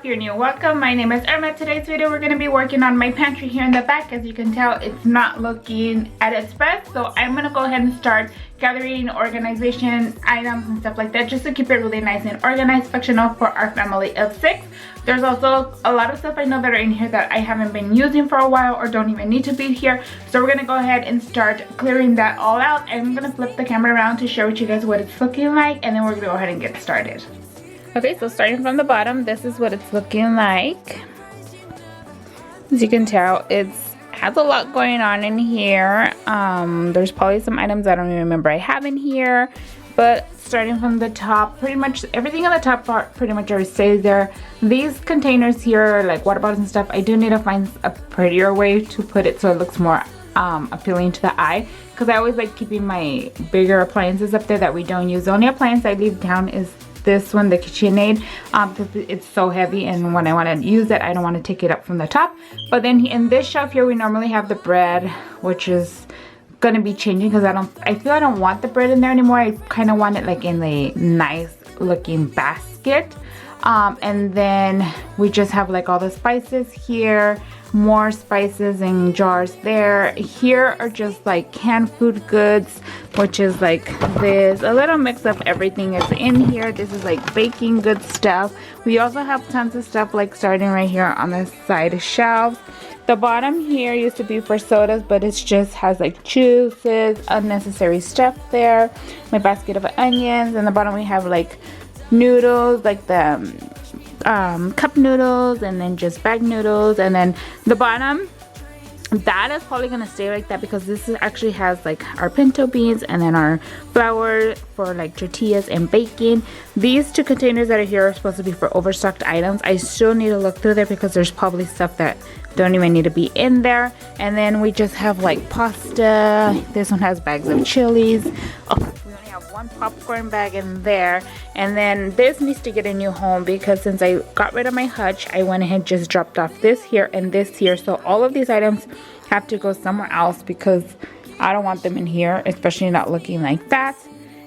if you're new, welcome. My name is Irma. Today's video we're going to be working on my pantry here in the back. As you can tell, it's not looking at its best, so I'm going to go ahead and start gathering organization items and stuff like that, just to keep it really nice and organized, functional for our family of 6. There's also a lot of stuff I know that are in here that I haven't been using for a while or don't even need to be here, so we're going to go ahead and start clearing that all out. And I'm going to flip the camera around to share with you guys what it's looking like, and then we're going to go ahead and get started. Okay, so starting from the bottom, this is what it's looking like. As you can tell, it has a lot going on in here. There's probably some items I don't even remember I have in here, but starting from the top, pretty much everything on the top part pretty much already stays there. These containers here, like water bottles and stuff, I do need to find a prettier way to put it so it looks more appealing to the eye, because I always like keeping my bigger appliances up there that we don't use. The only appliance I leave down is this one, the KitchenAid, because it's so heavy, and when I want to use it, I don't want to take it up from the top. But then in this shelf here, we normally have the bread, which is gonna be changing because I feel I don't want the bread in there anymore. I kind of want it like in a nice looking basket. And then we just have like all the spices here, more spices in jars there. Here are just like canned food goods, which is like this, a little mix of everything is in here. This is like baking good stuff. We also have tons of stuff like starting right here on the side shelves. The bottom here used to be for sodas, but it just has like juices, unnecessary stuff there. My basket of onions, and the bottom we have like noodles, like the cup noodles, and then just bag noodles. And then the bottom, that is probably gonna stay like that because this actually has like our pinto beans and then our flour for like tortillas and baking. These two containers that are here are supposed to be for overstocked items. I still need to look through there because there's probably stuff that don't even need to be in there. And then we just have like pasta. This one has bags of chilies. Oh, we only have one popcorn bag in there. And then this needs to get a new home because since I got rid of my hutch, I went ahead and just dropped off this here and this here. So all of these items have to go somewhere else because I don't want them in here, especially not looking like that.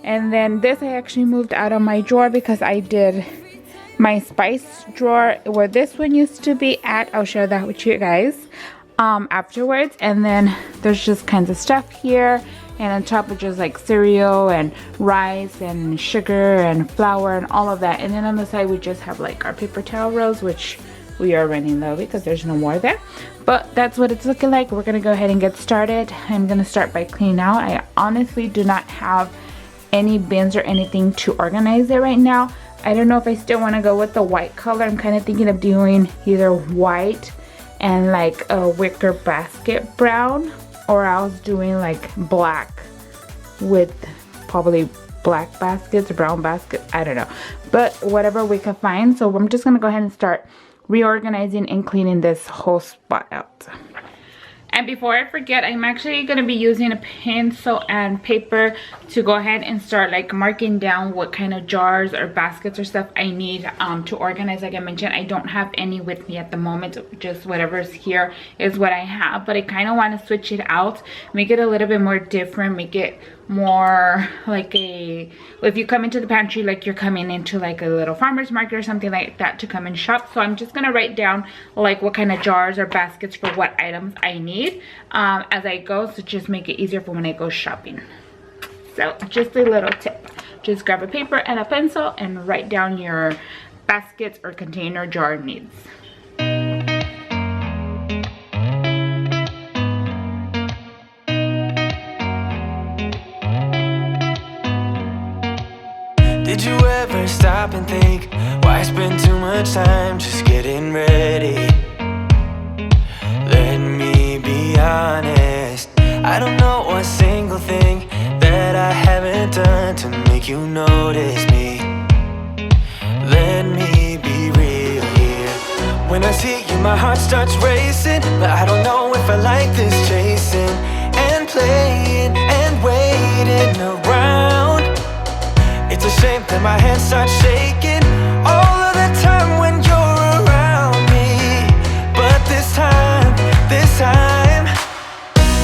And then this I actually moved out of my drawer because I did my spice drawer where this one used to be at. I'll share that with you guys afterwards. And then there's just kinds of stuff here, and on top of just like cereal and rice and sugar and flour and all of that. And then on the side we just have like our paper towel rolls, which we are running low because there's no more there. But that's what it's looking like. We're gonna go ahead and get started. I'm gonna start by cleaning out. I honestly do not have any bins or anything to organize it right now. I don't know if I still want to go with the white color. I'm kind of thinking of doing either white and like a wicker basket brown, or else doing like black with probably black baskets or brown baskets. I don't know, but whatever we can find. So I'm just gonna go ahead and start reorganizing and cleaning this whole spot out. And before I forget, I'm actually going to be using a pencil and paper to go ahead and start like marking down what kind of jars or baskets or stuff I need to organize. Like I mentioned, I don't have any with me at the moment. Just whatever's here is what I have. But I kind of want to switch it out, make it a little bit more different, make it more like a, if you come into the pantry like you're coming into like a little farmer's market or something like that to come and shop. So I'm just gonna write down like what kind of jars or baskets for what items I need as I go, so just make it easier for when I go shopping. So just a little tip, just grab a paper and a pencil and write down your baskets or container jar needs. Did you ever stop and think, why spend too much time just getting ready? Let me be honest, I don't know a single thing that I haven't done to make you notice me. Let me be real here. When I see you, my heart starts racing, but I don't know if I like this chasing and playing and waiting around. It's a shame that my hands start shaking all of the time when you're around me. But this time,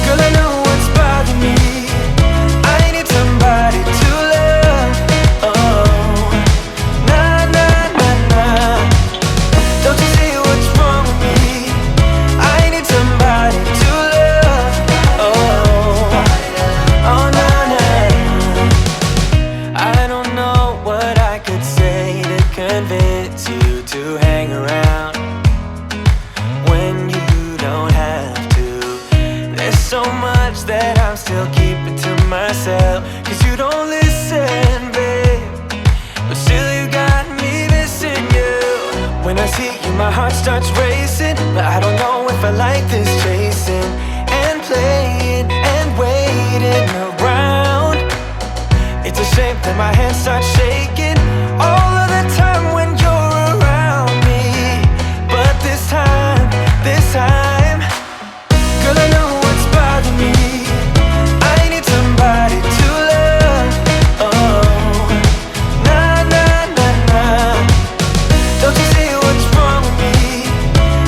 girl, I know what's bothering me. I need somebody to love. Oh, nah, nah, nah, nah. I'm still keeping to myself. Cause you don't listen, babe, but still you got me missing you. When I see you, my heart starts racing, but I don't know if I like this chasing and playing and waiting around. It's a shame that my hands start shaking all of the time when you're around me. But this time, girl, I know what's bothering me. I need somebody to love. Oh, nah, nah, nah, nah. Don't you see what's wrong with me?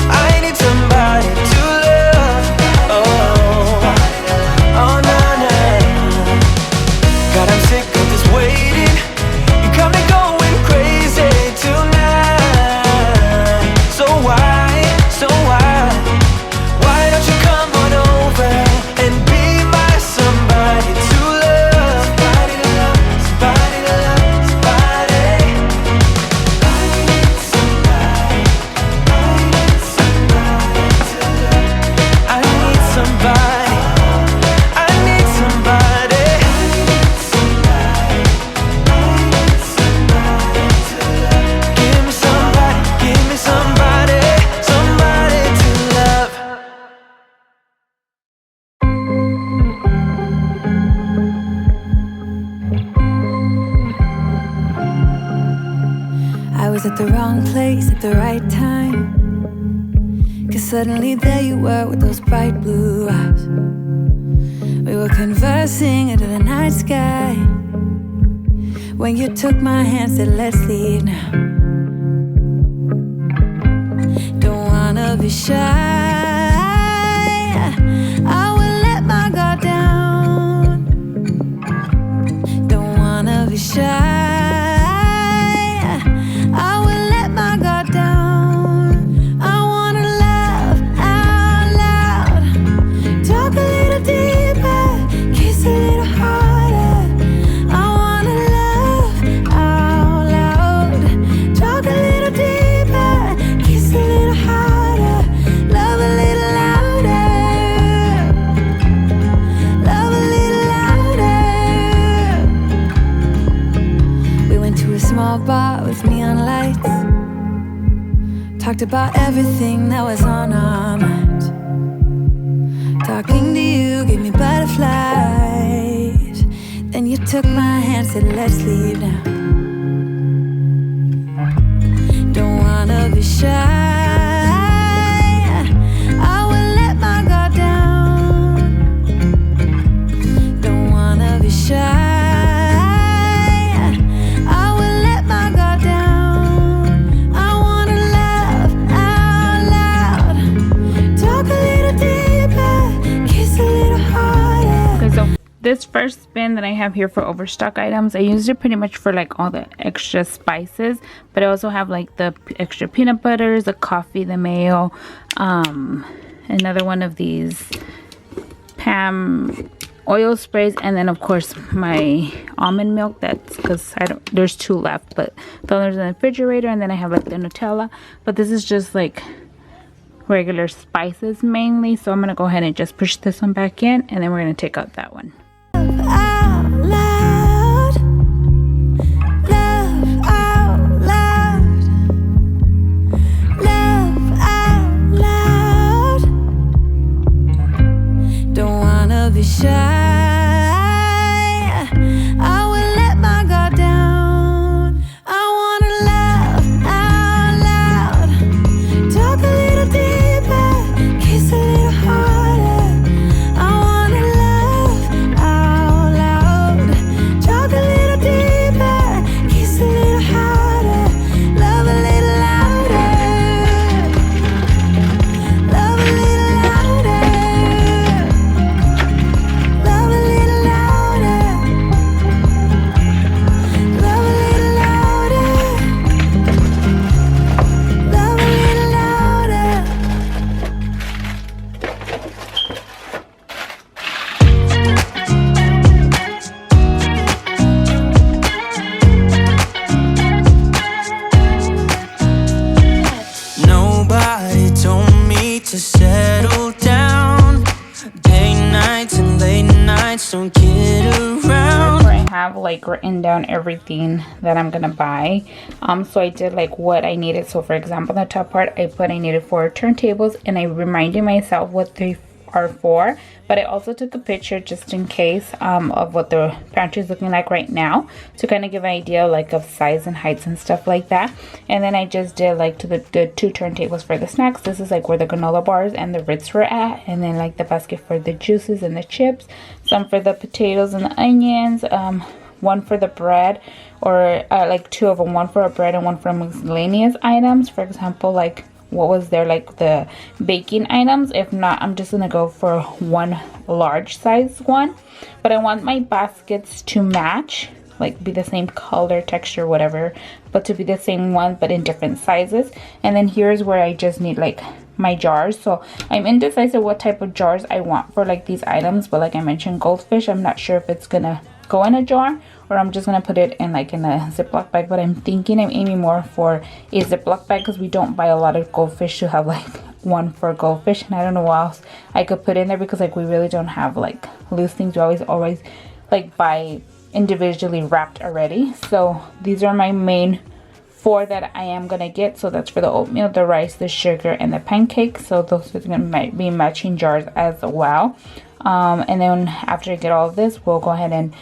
I need somebody to love. Oh, oh, nah, nah. God, I'm sick of this waiting. You got me going crazy tonight. So why don't you come on over and be my somebody to love? Somebody to love, somebody to love, somebody. I need somebody, I need somebody to love. I need somebody, I need somebody. Give me somebody, somebody to love. I was at the wrong place at the right time, cause suddenly there you were with those bright blue eyes. We were conversing under the night sky when you took my hand, said let's leave now. Don't wanna be shy, I will let my guard down. Don't wanna be shy, bar with neon lights, talked about everything that was on our minds. Talking to you gave me butterflies. Then you took my hand, said let's leave now. Don't wanna be shy, I will let my guard down. Don't wanna be shy, this first bin that I have here for overstock items, I used it pretty much for like all the extra spices, but I also have like the extra peanut butters, the coffee, the mayo, another one of these Pam oil sprays, and then of course my almond milk. That's because there's 2 left, but the others in the refrigerator, and then I have like the Nutella, but this is just like regular spices mainly. So I'm gonna go ahead and just push this one back in, and then we're gonna take out that one. out loud, love out loud, love out loud. Don't wanna be shy, I will let my guard down. I wanna love out loud, talk a little deeper, kiss a little harder. I wanna love out loud, talk a little deeper, kiss a little harder, love a little louder, love a little louder, love a nights don't get around. Where I have like written down everything that I'm gonna buy. So I did like what I needed. So for example, the top part I put I needed 4 turntables, and I reminded myself what they are for, but I also took a picture just in case of what the pantry is looking like right now, to kind of give an idea like of size and heights and stuff like that. And then I just did like to the 2 turntables for the snacks. This is like where the granola bars and the Ritz were at, and then like the basket for the juices and the chips, some for the potatoes and the onions, one for the bread, or like 2 of them, one for a bread and one for miscellaneous items. For example, like what was there, like the baking items. If not, I'm just gonna go for 1 large size one, but I want my baskets to match, like be the same color, texture, whatever, but to be the same one but in different sizes. And then here's where I just need like my jars. So I'm indecisive what type of jars I want for like these items, but like I mentioned, goldfish, I'm not sure if it's gonna go in a jar or I'm just gonna put it in like in a Ziploc bag, but I'm thinking I'm aiming more for a Ziploc bag because we don't buy a lot of goldfish to have like one for goldfish. And I don't know what else I could put in there because like we really don't have like loose things. We always like buy individually wrapped already. So these are my main 4 that I am gonna get. So that's for the oatmeal, the rice, the sugar, and the pancakes. So those are gonna be matching jars as well. And then after I get all of this, we'll go ahead and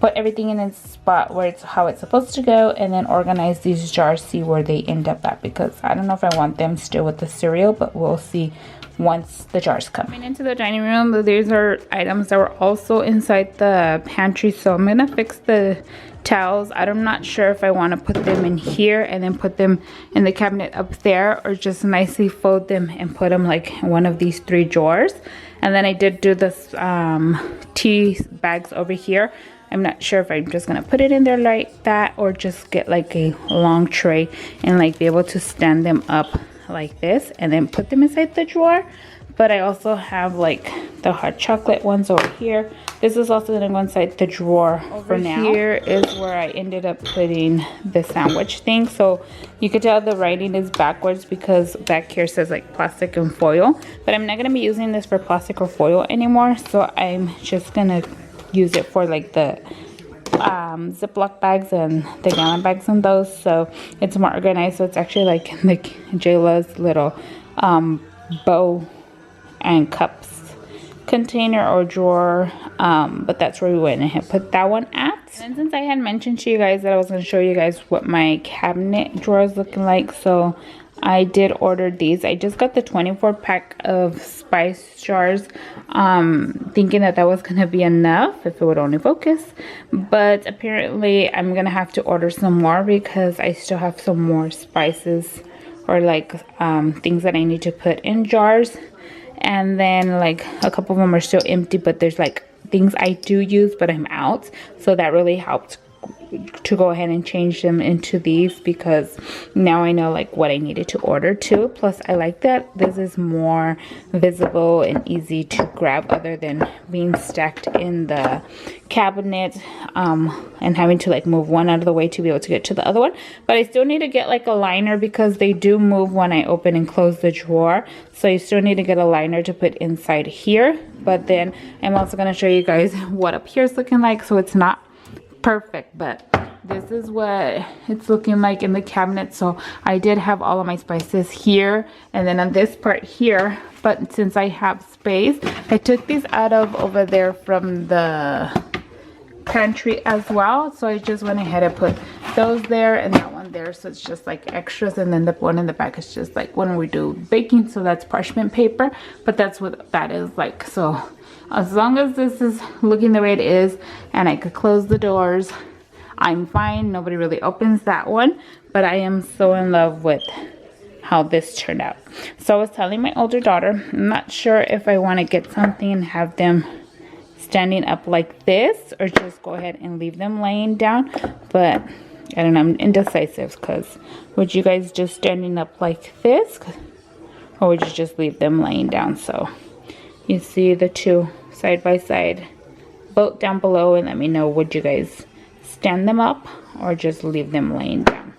put everything in its spot where it's how it's supposed to go, and then organize these jars, see where they end up at, because I don't know if I want them still with the cereal, but we'll see once the jars come. Coming into the dining room, these are items that were also inside the pantry, so I'm gonna fix the towels. I'm not sure if I want to put them in here and then put them in the cabinet up there, or just nicely fold them and put them like in one of these 3 drawers. And then I did do this tea bags over here. I'm not sure if I'm just gonna put it in there like that, or just get like a long tray and like be able to stand them up like this and then put them inside the drawer. But I also have like the hot chocolate ones over here. This is also gonna go inside the drawer for now. Here is where I ended up putting the sandwich thing. So you could tell the writing is backwards because back here says like plastic and foil, but I'm not gonna be using this for plastic or foil anymore. So I'm just gonna use it for like the Ziploc bags and the gallon bags and those, so it's more organized. So it's actually like in the Jayla's little bow and cups container or drawer, but that's where we went and put that one at. And since I had mentioned to you guys that I was going to show you guys what my cabinet drawer is looking like, so I did order these. I just got the 24 pack of spice jars, thinking that that was going to be enough if it would only focus, but apparently I'm going to have to order some more because I still have some more spices or like things that I need to put in jars. And then like a couple of them are still empty, but there's like things I do use but I'm out, so that really helped to go ahead and change them into these, because now I know like what I needed to order too. Plus I like that this is more visible and easy to grab other than being stacked in the cabinet and having to like move one out of the way to be able to get to the other one. But I still need to get like a liner because they do move when I open and close the drawer, so you still need to get a liner to put inside here. But then I'm also going to show you guys what up here is looking like. So it's not perfect, but this is what it's looking like in the cabinet. So I did have all of my spices here and then on this part here, but since I have space, I took these out of over there from the pantry as well. So I just went ahead and put those there and that one there, so it's just like extras. And then the one in the back is just like when we do baking, so that's parchment paper, but that's what that is like. So as long as this is looking the way it is and I could close the doors, I'm fine. Nobody really opens that one, but I am so in love with how this turned out. So I was telling my older daughter, I'm not sure if I want to get something and have them standing up like this, or just go ahead and leave them laying down. But I don't know, I'm indecisive, because would you guys just standing up like this, or would you just leave them laying down? So you see the two side by side. Vote down below and let me know, would you guys stand them up or just leave them laying down?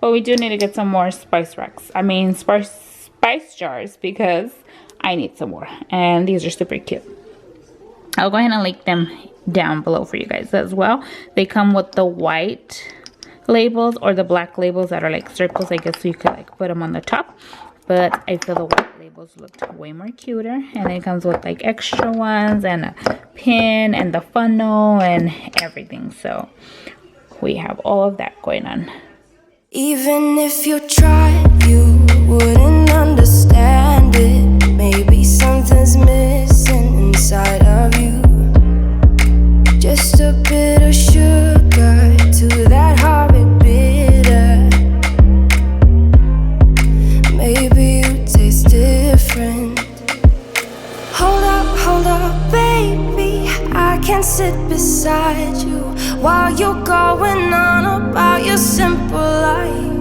But we do need to get some more spice racks. I mean spice jars, because I need some more. And these are super cute. I'll go ahead and link them down below for you guys as well. They come with the white labels or the black labels that are like circles, I guess, so you could like put them on the top. But I feel the white labels looked way more cuter. And it comes with like extra ones and a pin and the funnel and everything. So we have all of that going on. Even if you tried, you wouldn't understand it. Maybe something's missing inside of you. Just a bit of sugar to that horrid bitter. Maybe you taste different. Hold up, baby. I can sit beside you while you're going on about your simple life.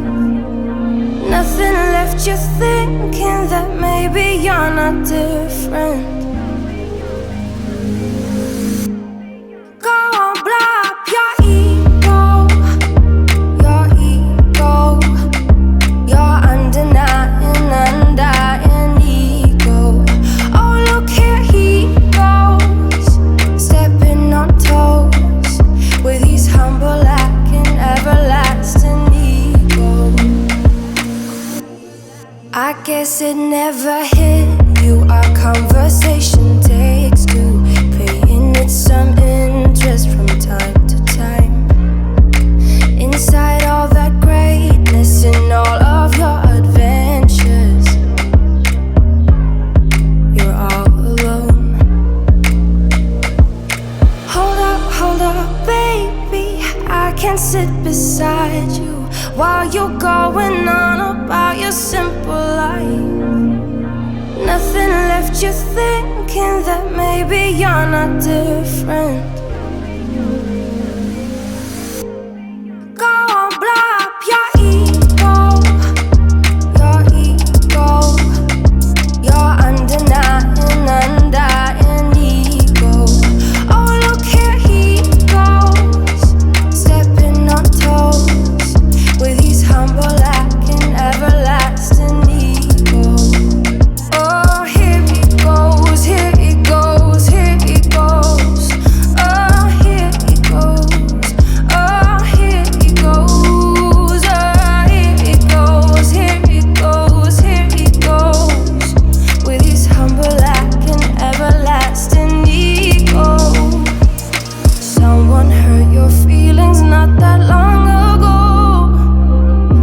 Nothing left you thinking that maybe you're not different. Go on, blow up your ego, your undying ego. Oh, look here he goes, stepping on toes with his humble lacking everlasting ego. I guess it never hit you. Our conversation takes two, paying it some interest from time to time. Inside all that greatness and all of your adventures, you're all alone. Hold up, baby. I can sit beside you while you're going on about your simple life. Nothing left you thinking that maybe you're not different. Go on, blow up your ego, your undying ego. Oh, look here he goes, stepping on toes with his humble lacking everlasting ego. Oh, here he goes, here he goes, here he goes. Oh, here he goes, oh, here he goes, oh, here he goes, here he goes, here he goes, with his humble lacking everlasting ego. Someone hurt your feelings not that long ago,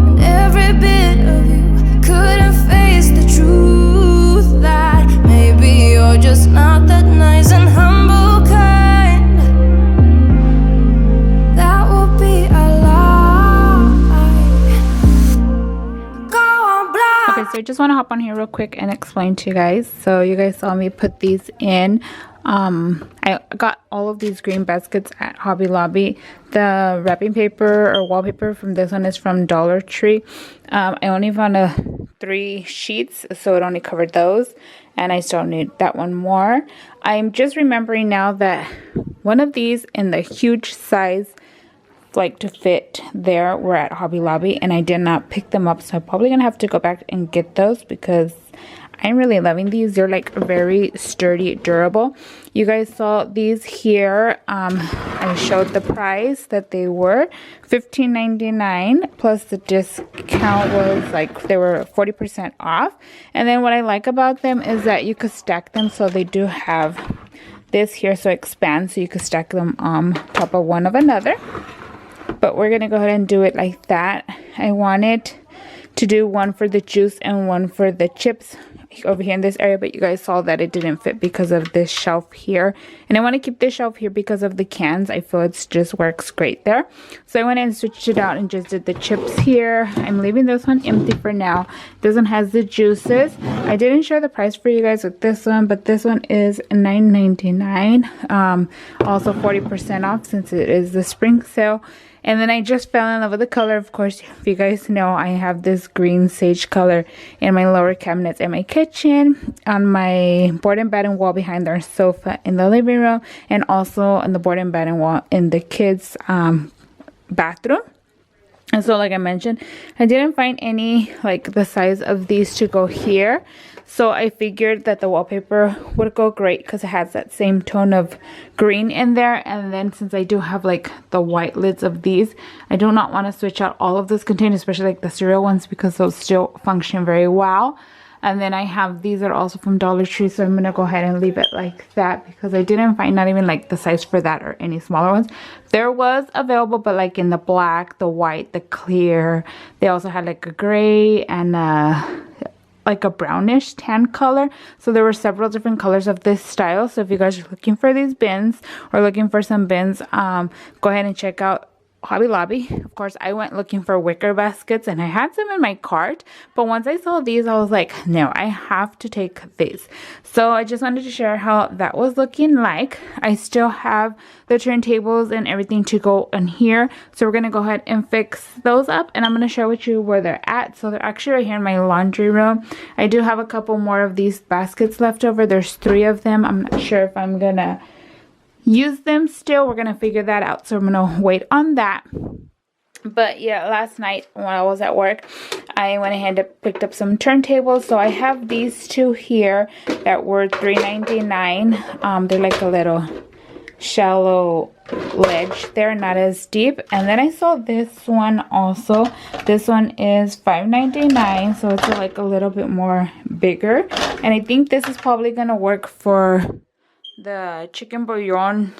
and every bit of you couldn't face the truth that maybe you're just not that nice and humble kind. That would be a lie. Go on, blow. Okay, so I just want to hop on here real quick and explain to you guys. So you guys saw me put these in. I got all of these green baskets at Hobby Lobby. The wrapping paper or wallpaper from this one is from Dollar Tree. I only found 3 sheets, so it only covered those, and I still need that one more. I'm just remembering now that one of these in the huge size, like to fit there, were at Hobby Lobby, and I did not pick them up, so I'm probably gonna have to go back and get those because I'm really loving these. They're like very sturdy, durable. You guys saw these here. I showed the price that they were $15.99 plus the discount was like they were 40% off. And then what I like about them is that you could stack them, so they do have this here, so it expands, so you could stack them on top of one of another. But we're gonna go ahead and do it like that. I wanted to do one for the juice and one for the chips over here in this area, but you guys saw that it didn't fit because of this shelf here, and I want to keep this shelf here because of the cans. I feel it just works great there, so I went and switched it out and just did the chips here. I'm leaving this one empty for now. This one has the juices. I didn't share the price for you guys with this one, but this one is $9.99, also 40% off since it is the spring sale. And then I just fell in love with the color. Of course, if you guys know, I have this green sage color in my lower cabinets in my kitchen, on my board and batten wall behind our sofa in the living room, and also on the board and batten wall in the kids' bathroom. And so, like I mentioned, I didn't find any like the size of these to go here. So I figured that the wallpaper would go great because it has that same tone of green in there. And then since I do have like the white lids of these, I do not want to switch out all of those containers, especially like the cereal ones, because those still function very well. And then I have these that are also from Dollar Tree, so I'm gonna go ahead and leave it like that because I didn't find not even like the size for that or any smaller ones. There was available, but like in the black, the white, the clear. They also had like a gray and like a brownish tan color. So there were several different colors of this style. So if you guys are looking for these bins or looking for some bins, go ahead and check out Hobby Lobby. Of course, I went looking for wicker baskets and I had some in my cart, but once I saw these, I was like, no, I have to take these. So I just wanted to share how that was looking like. I still have the turntables and everything to go in here, so we're gonna go ahead and fix those up, and I'm gonna share with you where they're at. So they're actually right here in my laundry room. I do have a couple more of these baskets left over. There's 3 of them. I'm not sure if I'm gonna use them still. We're gonna figure that out, so I'm gonna wait on that. But yeah, last night when I was at work, I went ahead and picked up some turntables. So I have these 2 here that were $3.99. They're like a little shallow ledge, they're not as deep. And then I saw this one also. This one is $5.99, so it's like a little bit more bigger, and I think this is probably gonna work for the chicken bouillon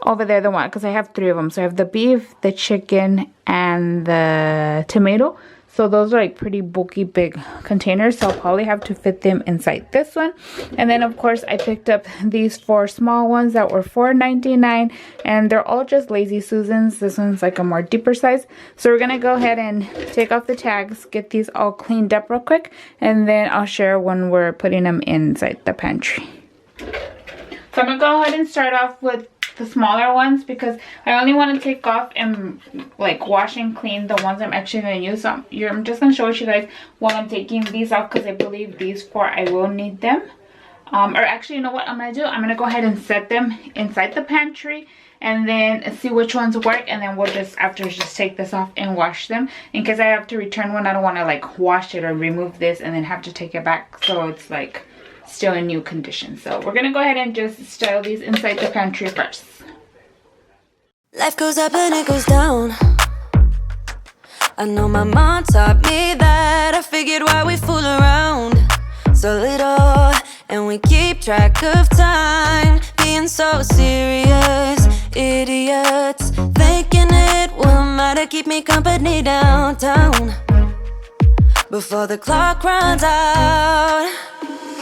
over there, the one, because I have 3 of them. So I have the beef, the chicken, and the tomato. So those are like pretty bulky big containers, so I'll probably have to fit them inside this one. And then of course I picked up these 4 small ones that were $4.99, and they're all just Lazy Susans. This one's like a more deeper size. So we're gonna go ahead and take off the tags, get these all cleaned up real quick, and then I'll share when we're putting them inside the pantry. So I'm gonna go ahead and start off with the smaller ones because I only want to take off and like wash and clean the ones I'm actually going to use. So I'm just going to show you guys while I'm taking these off, because I believe these 4 I will need them. Or actually, you know what I'm going to do? I'm going to go ahead and set them inside the pantry and then see which ones work, and then we'll just just take this off and wash them. In case I have to return one, I don't want to like wash it or remove this and then have to take it back, so it's like still in new condition. So we're gonna go ahead and just style these inside the pantry first. Life goes up and it goes down. I know my mom taught me that. I figured why we fool around so little, and we keep track of time, being so serious. Idiots thinking it will matter, keep me company downtown before the clock runs out.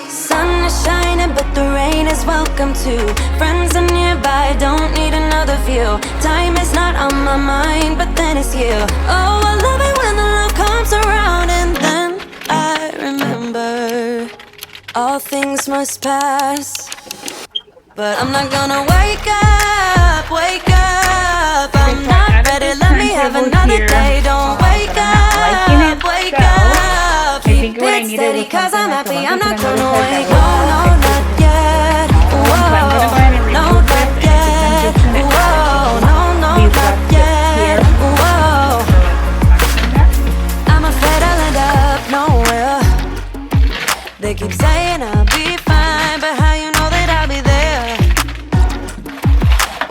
Sun is shining, but the rain is welcome too. Friends are nearby, don't need another view. Time is not on my mind, but then it's you. Oh, I love it when the love comes around, and then I remember all things must pass. But I'm not gonna wake up, wake up. I'm not ready, let me have another day. Don't wake up, wake up. Keep it steady, cause I'm happy, I'm not gonna wake up. No, not yet. Whoa, no, not yet. Whoa, no, not yet. Whoa, I'm afraid I'll end up nowhere. They keep saying I'll be fine, but how you know that I'll be there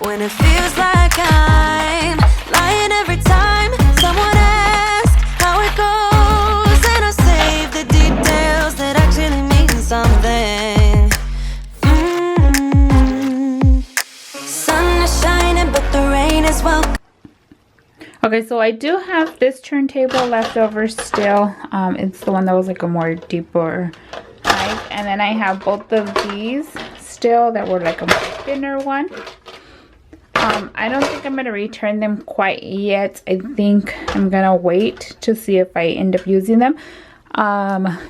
when it feels like I'm lying every time someone asks how it goes, and I save the details that actually mean something. Sun is shining, but the rain is welcome. Okay, so I do have this turntable left over still. It's the one that was like a more deeper height, and then I have both of these still that were like a more thinner one. I don't think I'm going to return them quite yet. I think I'm going to wait to see if I end up using them.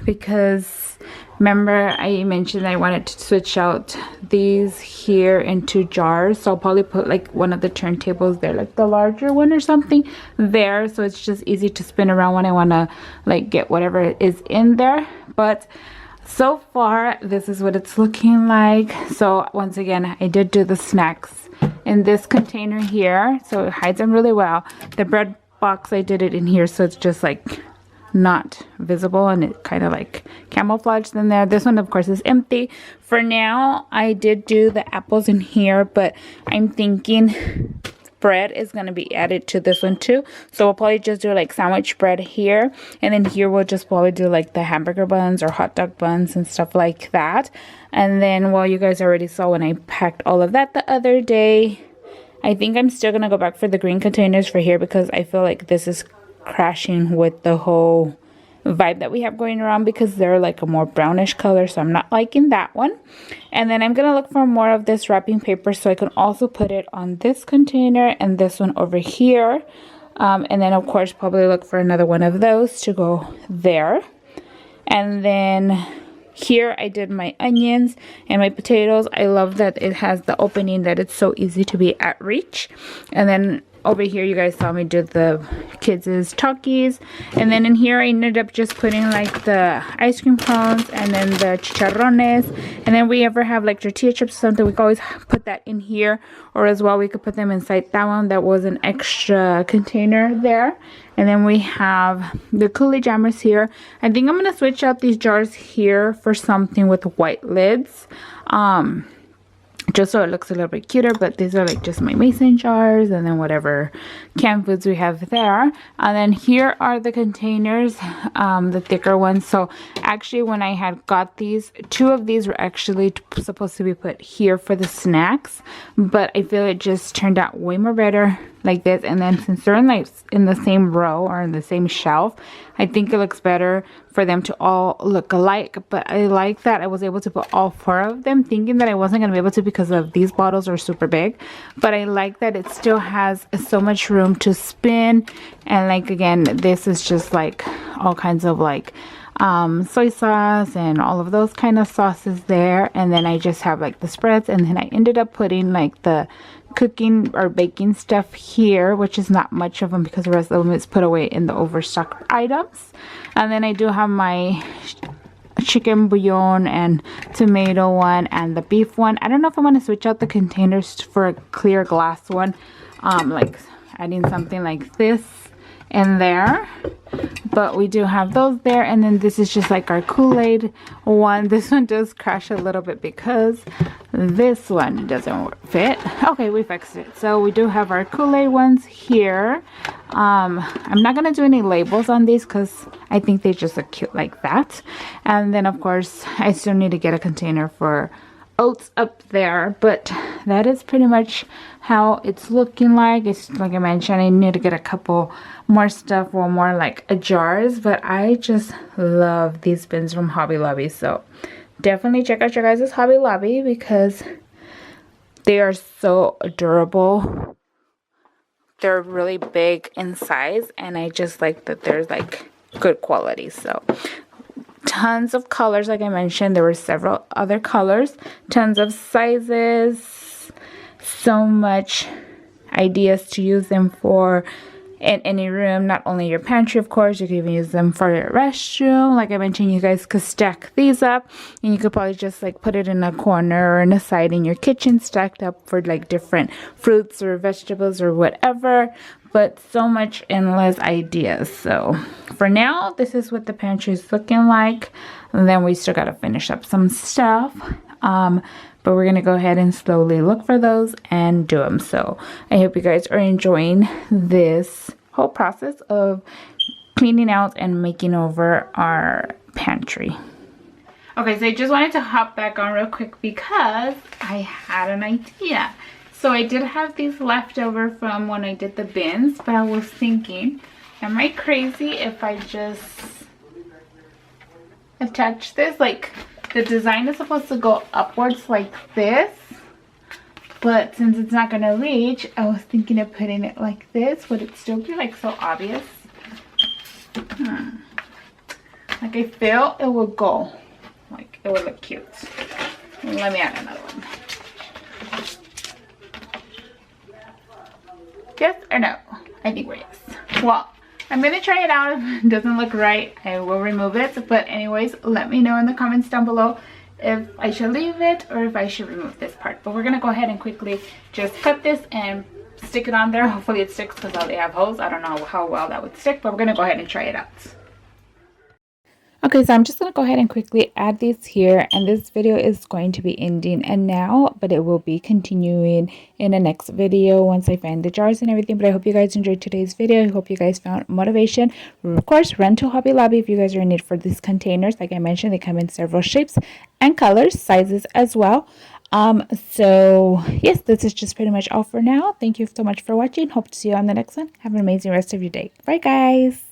Because remember I mentioned I wanted to switch out these here into jars. So I'll probably put like one of the turntables there, like the larger one or something there. So it's just easy to spin around when I want to like get whatever is in there. But so far, this is what it's looking like. So once again, I did do the snacks in this container here, so it hides them really well. The bread box, I did it in here, so it's just like not visible and it kind of like camouflaged in there. This one of course is empty. For now I did do the apples in here, but I'm thinking bread is going to be added to this one too, so we'll probably just do like sandwich bread here, and then here we'll just probably do like the hamburger buns or hot dog buns and stuff like that. And then, well, you guys already saw when I packed all of that the other day. I think I'm still gonna go back for the green containers for here because I feel like this is crashing with the whole vibe that we have going around, because they're like a more brownish color, so I'm not liking that one. And then I'm gonna look for more of this wrapping paper so I can also put it on this container and this one over here, and then of course probably look for another one of those to go there. And then here I did my onions and my potatoes. I love that it has the opening, that it's so easy to be at reach. And then over here you guys saw me do the kids' Takis, and then in here I ended up just putting like the ice cream cones and then the chicharrones, and then we ever have like tortilla chips or something, we can always put that in here, or as well we could put them inside that one. That was an extra container there. And then we have the Kool-Aid jammers here. I think I'm gonna switch out these jars here for something with white lids, just so it looks a little bit cuter. But these are like just my mason jars, and then whatever canned foods we have there. And then here are the containers, the thicker ones. So actually when I had got these, 2 of these were actually supposed to be put here for the snacks, but I feel it just turned out way more better like this. And then since they're in like in the same row or in the same shelf, I think it looks better for them to all look alike. But I like that I was able to put all 4 of them, thinking that I wasn't going to be able to because of these bottles are super big. But I like that it still has so much room to spin. And like again, this is just like all kinds of like soy sauce and all of those kind of sauces there. And then I just have like the spreads, and then I ended up putting like the cooking or baking stuff here, which is not much of them because the rest of them is put away in the overstock items. And then I do have my chicken bouillon and tomato one and the beef one. I don't know if I want to switch out the containers for a clear glass one, like adding something like this in there, but we do have those there. And then this is just like our Kool-Aid one. This one does crash a little bit because this one doesn't fit. Okay, we fixed it. So we do have our Kool-Aid ones here. I'm not gonna do any labels on these because I think they just look cute like that. And then of course I still need to get a container for oats up there, but that is pretty much how it's looking like. It's like I mentioned, I need to get a couple more stuff or more like jars, but I just love these bins from Hobby Lobby. So definitely check out your guys' Hobby Lobby because they are so durable. They're really big in size, and I just like that there's like good quality. So tons of colors, like I mentioned, there were several other colors, tons of sizes, so much ideas to use them for in any room, not only your pantry, of course. You can even use them for your restroom. Like I mentioned, you guys could stack these up, and you could probably just like put it in a corner or in a side in your kitchen, stacked up for like different fruits or vegetables or whatever. But so much endless ideas. So for now, this is what the pantry is looking like. And then we still got to finish up some stuff. But we're going to go ahead and slowly look for those and do them. So I hope you guys are enjoying this whole process of cleaning out and making over our pantry. Okay, so I just wanted to hop back on real quick because I had an idea. So I did have these left over from when I did the bins, but I was thinking, am I crazy if I just attach this? Like, the design is supposed to go upwards like this, but since it's not gonna reach, I was thinking of putting it like this. Would it still be like so obvious? Like, I feel it would go, like it would look cute. Let me add another one. Yes or no? I think we're yes. Well, I'm gonna try it out. If it doesn't look right, I will remove it. But anyways, let me know in the comments down below if I should leave it or if I should remove this part. But we're gonna go ahead and quickly just cut this and stick it on there. Hopefully it sticks because I only have holes. I don't know how well that would stick, but we're gonna go ahead and try it out. Okay, so I'm just going to go ahead and quickly add these here, and this video is going to be ending and now, but it will be continuing in the next video once I find the jars and everything. But I hope you guys enjoyed today's video. I hope you guys found motivation. Of course, run to Hobby Lobby if you guys are in need for these containers. Like I mentioned, they come in several shapes and colors, sizes as well. So yes, this is just pretty much all for now. Thank you so much for watching. Hope to see you on the next one. Have an amazing rest of your day. Bye guys.